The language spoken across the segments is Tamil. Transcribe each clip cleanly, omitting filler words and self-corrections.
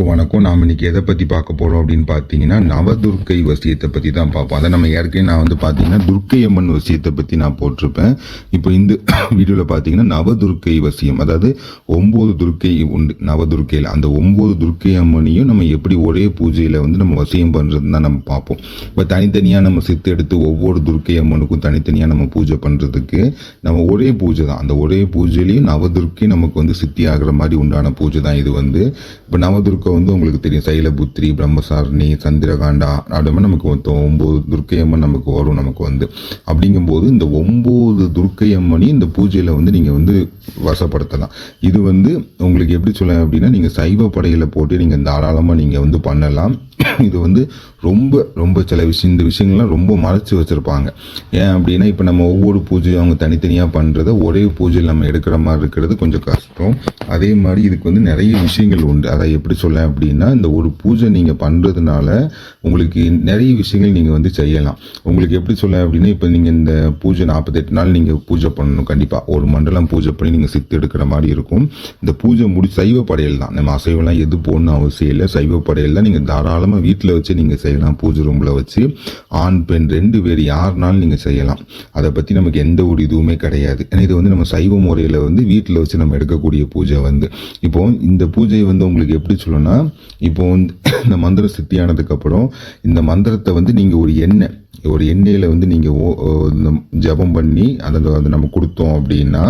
அனைவருக்கும் வணக்கம். நாம் இன்னைக்கு எதை பற்றி பார்க்க போகிறோம் அப்படின்னு பார்த்தீங்கன்னா நவதுர்க்கை வசியத்தை பற்றி தான் பார்ப்போம். அதை நம்ம ஏற்கனவே நான் பார்த்தீங்கன்னா துர்க்கை அம்மன் வசியத்தை பற்றி நான் போட்டிருப்பேன். இப்போ இந்த வீடியோவில் பார்த்தீங்கன்னா நவதுர்க்கை வசியம், அதாவது 9 துர்க்கை உண்டு நவதுர்க்கையில். அந்த 9 துர்க்கை அம்மனையும் நம்ம எப்படி ஒரே பூஜையில் நம்ம வசியம் பண்ணுறதுன்னு தான் நம்ம பார்ப்போம். இப்போ தனித்தனியாக நம்ம சித்து எடுத்து ஒவ்வொரு துர்க்கை அம்மனுக்கும் தனித்தனியாக நம்ம பூஜை பண்ணுறதுக்கு நம்ம ஒரே பூஜை தான். அந்த ஒரே பூஜையிலையும் நவதுர்க்கை நமக்கு சித்தி ஆகிற மாதிரி உண்டான பூஜை தான் இது. இப்போ நவதுர்க்கை உங்களுக்கு தெரியும், சைலபுத்திரி, பிரம்மசாரணி, சந்திரகாண்டா, அப்படியே நமக்கு 9 துர்க்கை அம்மன் நமக்கு வரும். அப்படிங்கும்போது இந்த 9 துர்க்கை அம்மனையும் இந்த பூஜையில் நீங்கள் வசப்படுத்தலாம். இது உங்களுக்கு எப்படி சொல்ல அப்படின்னா, நீங்கள் சைவ படையில் போட்டு நீங்கள் தாராளமாக நீங்கள் பண்ணலாம். இது ரொம்ப ரொம்ப சில இந்த விஷயங்கள்லாம் ரொம்ப மறைச்சி வச்சுருப்பாங்க. ஏன் அப்படின்னா, இப்போ நம்ம ஒவ்வொரு பூஜையும் அவங்க தனித்தனியாக பண்ணுறத ஒரே பூஜையில் நம்ம எடுக்கிற மாதிரி இருக்கிறது கொஞ்சம் கஷ்டம். அதே மாதிரி இதுக்கு நிறைய விஷயங்கள் உண்டு. அதை எப்படி சொல்ல அப்படின்னா, இந்த ஒரு பூஜை நீங்கள் பண்ணுறதுனால உங்களுக்கு நிறைய விஷயங்கள் நீங்கள் செய்யலாம். உங்களுக்கு எப்படி சொல்ல அப்படின்னா, இப்போ நீங்கள் இந்த பூஜை 48 நாள் நீங்கள் பூஜை பண்ணணும். கண்டிப்பாக ஒரு மண்டலம் பூஜை பண்ணி நீங்கள் சித்து எடுக்கிற மாதிரி இருக்கும். இந்த பூஜை சைவ படையல் தான், நம்ம அசைவெல்லாம் எது போடணும் அவசியம் இல்லை. சைவ படையல் தான். நீங்கள் தாராளமாக வீட்டில் வச்சு நீங்கள் செய்யலாம். பூஜை ரூமில் வச்சு ஆண் பெண் 2 பேர் யாருனாலும் நீங்கள் செய்யலாம். அதை பற்றி நமக்கு எந்த ஒரு இதுவுமே கிடையாது. ஏன்னா இது நம்ம சைவ முறையில் வீட்டில் வச்சு நம்ம எடுக்கக்கூடிய பூஜை. இப்போ இந்த பூஜையை உங்களுக்கு எப்படி சொல்லணும்னா, இப்போ இந்த மந்திரம் சித்தியானதுக்கு அப்புறம் இந்த மந்திரத்தை நீங்கள் ஒரு எண்ணெயில் நீங்கள் ஜபம் பண்ணி அதை நம்ம கொடுத்தோம் அப்படின்னா,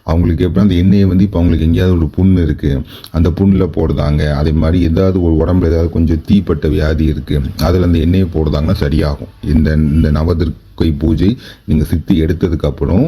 அவங்களுக்கு எப்படி அந்த எண்ணெயை இப்போ அவங்களுக்கு எங்கேயாவது ஒரு புண்ணு இருக்குது, அந்த புண்ணில் போடுதாங்க. அதே மாதிரி ஏதாவது ஒரு உடம்புல ஏதாவது கொஞ்சம் தீப்பட்ட வியாதி இருக்குது, அதில் அந்த எண்ணெயை போடுதாங்கன்னா சரியாகும். இந்த நவதுர்க்கை பூஜை நீங்கள் சித்தி எடுத்ததுக்கு அப்புறம்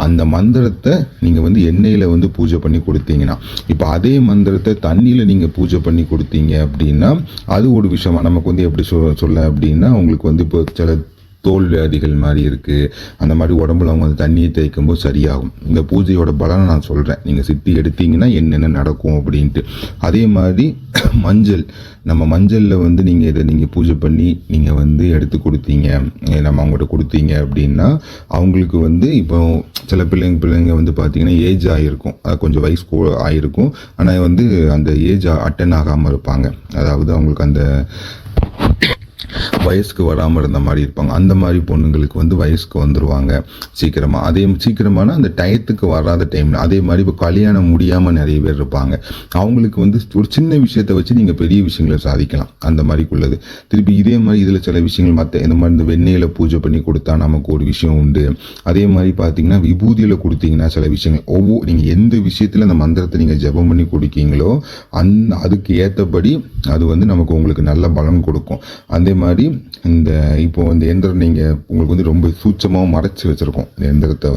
அந்த மந்திரத்தை நீங்கள் எண்ணெயில் பூஜை பண்ணி கொடுத்தீங்கன்னா, இப்போ அதே மந்திரத்தை தண்ணியில் நீங்கள் பூஜை பண்ணி கொடுத்தீங்க அப்படின்னா அது ஒரு விஷயமா நமக்கு எப்படி சொல்ல அப்படின்னா, உங்களுக்கு இப்போ சில தோல் வியாதிகள் மாதிரி இருக்குது, அந்த மாதிரி உடம்புல அவங்க தண்ணியை தேய்க்கும் போது சரியாகும். இந்த பூஜையோட பலனை நான் சொல்கிறேன். நீங்கள் சித்தி எடுத்தீங்கன்னா என்னென்ன நடக்கும் அப்படின்ட்டு. அதே மாதிரி நம்ம மஞ்சளில் நீங்கள் இதை நீங்கள் பூஜை பண்ணி நீங்கள் எடுத்து கொடுத்தீங்க, நம்ம அவங்கள்ட்ட கொடுத்தீங்க அப்படின்னா அவங்களுக்கு இப்போ சில பிள்ளைங்க பார்த்தீங்கன்னா ஏஜ் ஆகிருக்கும், அது கொஞ்சம் வயசு ஆகிருக்கும், ஆனால் அந்த ஏஜ் அட்டன் ஆகாமல் இருப்பாங்க. அதாவது அவங்களுக்கு அந்த வயசுக்கு வராமல் இருந்த மாதிரி இருப்பாங்க. அந்த மாதிரி பொண்ணுங்களுக்கு வயசுக்கு வந்துடுவாங்க சீக்கிரமாக. அதே சீக்கிரமான அந்த டயத்துக்கு வராத டைமில். அதே மாதிரி இப்போ கல்யாணம் முடியாமல் நிறைய பேர் இருப்பாங்க. அவங்களுக்கு ஒரு சின்ன விஷயத்தை வச்சு நீங்கள் பெரிய விஷயங்களை சாதிக்கலாம். அந்த மாதிரிக்குள்ளது. திருப்பி இதே மாதிரி இதில் சில விஷயங்கள் மற்ற இந்த மாதிரி இந்த வெண்ணெயில் பூஜை பண்ணி கொடுத்தா நமக்கு ஒரு விஷயம் உண்டு. அதே மாதிரி பார்த்தீங்கன்னா விபூதியில் கொடுத்தீங்கன்னா சில விஷயங்கள் நீங்கள் எந்த விஷயத்தில் அந்த மந்திரத்தை நீங்கள் ஜபம் பண்ணி கொடுக்கீங்களோ அதுக்கு ஏற்றபடி அது நமக்கு உங்களுக்கு நல்ல பலன் கொடுக்கும். அதே மாதிரி இப்போ இந்த எந்திரம் நீங்கள் உங்களுக்கு ரொம்ப சூட்சமாக மறைச்சி வச்சுருக்கோம் இந்த எந்திரத்தை.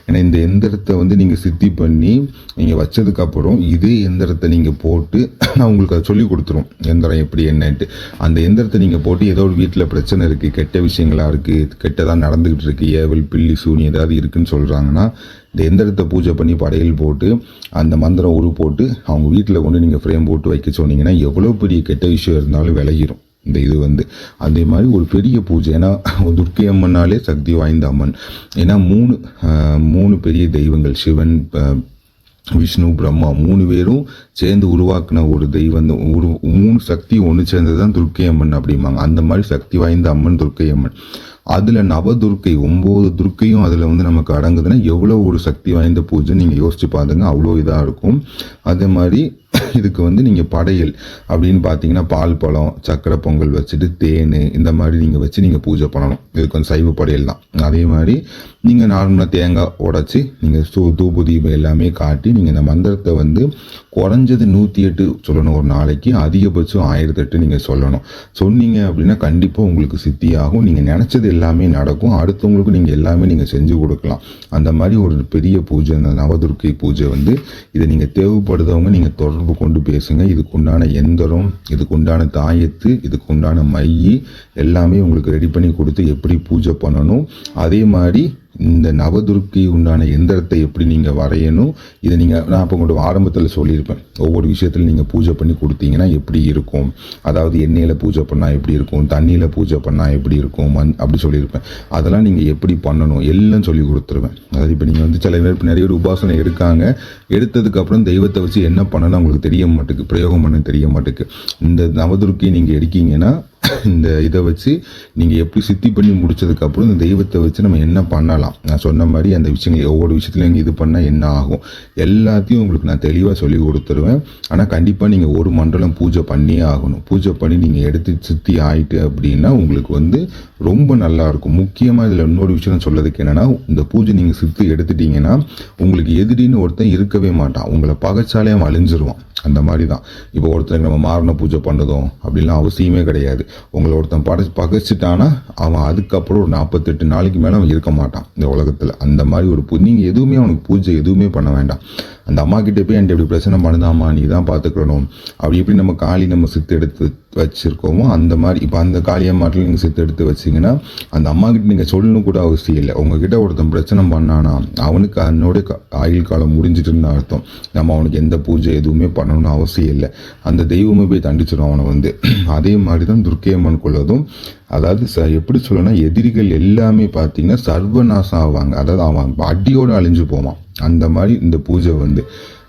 ஏன்னா இந்த எந்திரத்தை நீங்கள் சித்தி பண்ணி நீங்கள் வச்சதுக்கப்புறம் இதே எந்திரத்தை நீங்கள் போட்டு நான் உங்களுக்கு அதை சொல்லி கொடுத்துரும், எந்திரம் எப்படி என்னன்ட்டு. அந்த எந்திரத்தை நீங்கள் போட்டு ஏதோ ஒரு வீட்டில் பிரச்சனை இருக்குது, கெட்ட விஷயங்களாக இருக்குது, கெட்டதாக நடந்துக்கிட்டு இருக்குது, ஏவல் பில்லி சூனி ஏதாவது இருக்குதுன்னு சொல்கிறாங்கன்னா, இந்த எந்திரத்தை பூஜை பண்ணி படையல் போட்டு அந்த மந்திரம் போட்டு அவங்க வீட்டில் கொண்டு நீங்கள் ஃப்ரேம் போட்டு வைக்க சொன்னீங்கன்னா எவ்வளோ பெரிய கெட்ட விஷயம் இருந்தாலும் விலகிடும் இந்த இது. அதே மாதிரி ஒரு பெரிய பூஜை. ஏன்னா துர்க்கை அம்மனாலே சக்தி வாய்ந்த அம்மன். ஏன்னா 3 பெரிய தெய்வங்கள், சிவன், விஷ்ணு, பிரம்மா 3 பேரும் சேர்ந்து உருவாக்கின ஒரு தெய்வம். 3 சக்தி ஒன்று சேர்ந்தது தான் துர்க்கை அம்மன் அப்படிம்பாங்க. அந்த மாதிரி சக்தி வாய்ந்த அம்மன் துர்க்கை அம்மன். அதில் நவதுர்க்கை 9 துர்க்கையும் அதில் நமக்கு அடங்குதுன்னா எவ்வளோ ஒரு சக்தி வாய்ந்த பூஜை நீங்கள் யோசிச்சு பாருங்க. அவ்வளோ இதாக இருக்கும். அதே மாதிரி இதுக்கு நீங்கள் படையல் அப்படின்னு பார்த்தீங்கன்னா பால், பழம், சக்கரை பொங்கல் வச்சுட்டு தேன் இந்த மாதிரி நீங்கள் வச்சு நீங்கள் பூஜை பண்ணணும். இதுக்கு சைவ படையல் தான். அதே மாதிரி நீங்கள் நார்மலாக தேங்காய் உடைச்சி நீங்கள் தூப தீபம் எல்லாமே காட்டி நீங்கள் இந்த மந்திரத்தை குறைஞ்சது 108 சொல்லணும் ஒரு நாளைக்கு, அதிகபட்சம் 1008 நீங்கள் சொல்லணும். சொன்னீங்க அப்படின்னா கண்டிப்பாக உங்களுக்கு சித்தி ஆகும். நீங்கள் நினச்சது எல்லாமே நடக்கும். அடுத்தவங்களுக்கு நீங்கள் எல்லாமே நீங்கள் செஞ்சு கொடுக்கலாம். அந்த மாதிரி ஒரு பெரிய பூஜை அந்த நவதுர்க்கை பூஜை. இதை நீங்கள் தேவைப்படுறவங்க நீங்கள் தொடர்பு கொண்டு பேசுங்க. இதுக்கு உண்டான எந்திரம், இதுக்கு உண்டான தாயத்து, இதுக்கு உண்டான மை எல்லாமே உங்களுக்கு ரெடி பண்ணி கொடுத்து எப்படி பூஜை பண்ணணும். அதே மாதிரி இந்த நவதுர்க்கை உண்டான எந்திரத்தை எப்படி நீங்கள் வரையணும், இதை நான் இப்போ உங்களோட ஆரம்பத்தில் சொல்லியிருப்பேன். ஒவ்வொரு விஷயத்தில் நீங்கள் பூஜை பண்ணி கொடுத்தீங்கன்னா எப்படி இருக்கும், அதாவது எண்ணெயில் பூஜை பண்ணால் எப்படி இருக்கும், தண்ணியில் பூஜை பண்ணால் எப்படி இருக்கும், அப்படி சொல்லியிருப்பேன். அதெல்லாம் நீங்கள் எப்படி பண்ணணும் எல்லாம் சொல்லி கொடுத்துருவேன். அதாவது இப்போ நீங்கள் வந்து சில பேர் நிறைய ஒரு உபாசனை எடுக்காங்க, எடுத்ததுக்கப்புறம் தெய்வத்தை வச்சு என்ன பண்ணணும் உங்களுக்கு தெரிய மாட்டேங்குது, பிரயோகம் பண்ண தெரிய மாட்டேங்குது. இந்த நவதுர்க்கை நீங்கள் எடுக்கீங்கன்னா இந்த இதை வச்சு நீங்கள் எப்படி சித்தி பண்ணி முடிச்சதுக்கப்புறம் இந்த தெய்வத்தை வச்சு நம்ம என்ன பண்ணலாம், நான் சொன்ன மாதிரி அந்த விஷயங்கள் ஒவ்வொரு விஷயத்துலையும் இது பண்ணால் என்ன ஆகும் எல்லாத்தையும் உங்களுக்கு நான் தெளிவாக சொல்லி கொடுத்துருவேன். ஆனால் கண்டிப்பாக நீங்கள் ஒரு மண்டலம் பூஜை பண்ணியே ஆகணும். பூஜை பண்ணி நீங்கள் எடுத்து சித்தி ஆயிட்டு அப்படின்னா உங்களுக்கு வந்து ரொம்ப நல்லாயிருக்கும். முக்கியமாக இதில் இன்னொரு விஷயம் சொல்லதுக்கு என்னென்னா, இந்த பூஜை நீங்கள் சித்தி எடுத்துட்டீங்கன்னா உங்களுக்கு எதிரின்னு ஒருத்தன் இருக்கவே மாட்டான், உங்களை பகைச்சாலே அவன் அழிஞ்சிருவான். அந்த மாதிரி தான் இப்போ ஒருத்தருக்கு நம்ம மாரண பூஜை பண்ணதும் அப்படிலாம் அவசியமே கிடையாது. உங்களை ஒருத்தன் பகைச்சிட்டானா அவன் அதுக்கப்புறம் ஒரு 48 நாளைக்கு மேலே அவன் இருக்க மாட்டான் இந்த உலகத்தில். அந்த மாதிரி ஒரு நீங்கள் எதுவுமே அவனுக்கு பூஜை எதுவுமே பண்ண வேண்டாம். அந்த அம்மா கிட்டே போய் என்கிட்ட இப்படி பிரச்சனை பண்ணுதாம்மா நீ தான் பார்த்துக்கணும், அப்படி எப்படி நம்ம காளி நம்ம சித்து எடுத்து வச்சுருக்கோமோ அந்த மாதிரி இப்போ அந்த காளியம்மாட்டில் நீங்கள் சித்து எடுத்து வச்சிங்கன்னா அந்த அம்மா கிட்ட நீங்கள் சொல்லணும் கூட அவசியம் இல்லை. உங்ககிட்ட ஒருத்தன் பிரச்சனை பண்ணானா அவனுக்கு அதனோட ஆயுள் காலம் முடிஞ்சிட்டுன்னு அர்த்தம். நம்ம அவனுக்கு எந்த பூஜை எதுவுமே பண்ணணும்னு அவசியம் இல்லை, அந்த தெய்வமே போய் தண்டிச்சிடும் அவனை வந்து. அதே மாதிரி தான் துர்க்கை அம்மன் கொள்ளதும், அதாவது எப்படி சொல்லணும்னா எதிரிகள் எல்லாமே பார்த்தீங்கன்னா சர்வநாசம் ஆவாங்க, அதாவது அவன் அடியோடு அழிஞ்சு போவான். அந்த மாதிரி இந்த பூஜை வந்து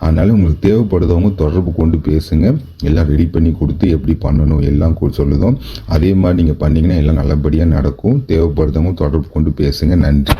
அதனால் உங்களுக்கு தேவைப்படுறவங்க தொடர்பு கொண்டு பேசுங்க, எல்லாம் ரெடி பண்ணி கொடுத்து எப்படி பண்ணணும் எல்லாம் சொல்லுதோம். அதே மாதிரி நீங்கள் பண்ணிங்கன்னா எல்லாம் நல்லபடியாக நடக்கும். தேவைப்படுறவங்க தொடர்பு கொண்டு பேசுங்க. நன்றி.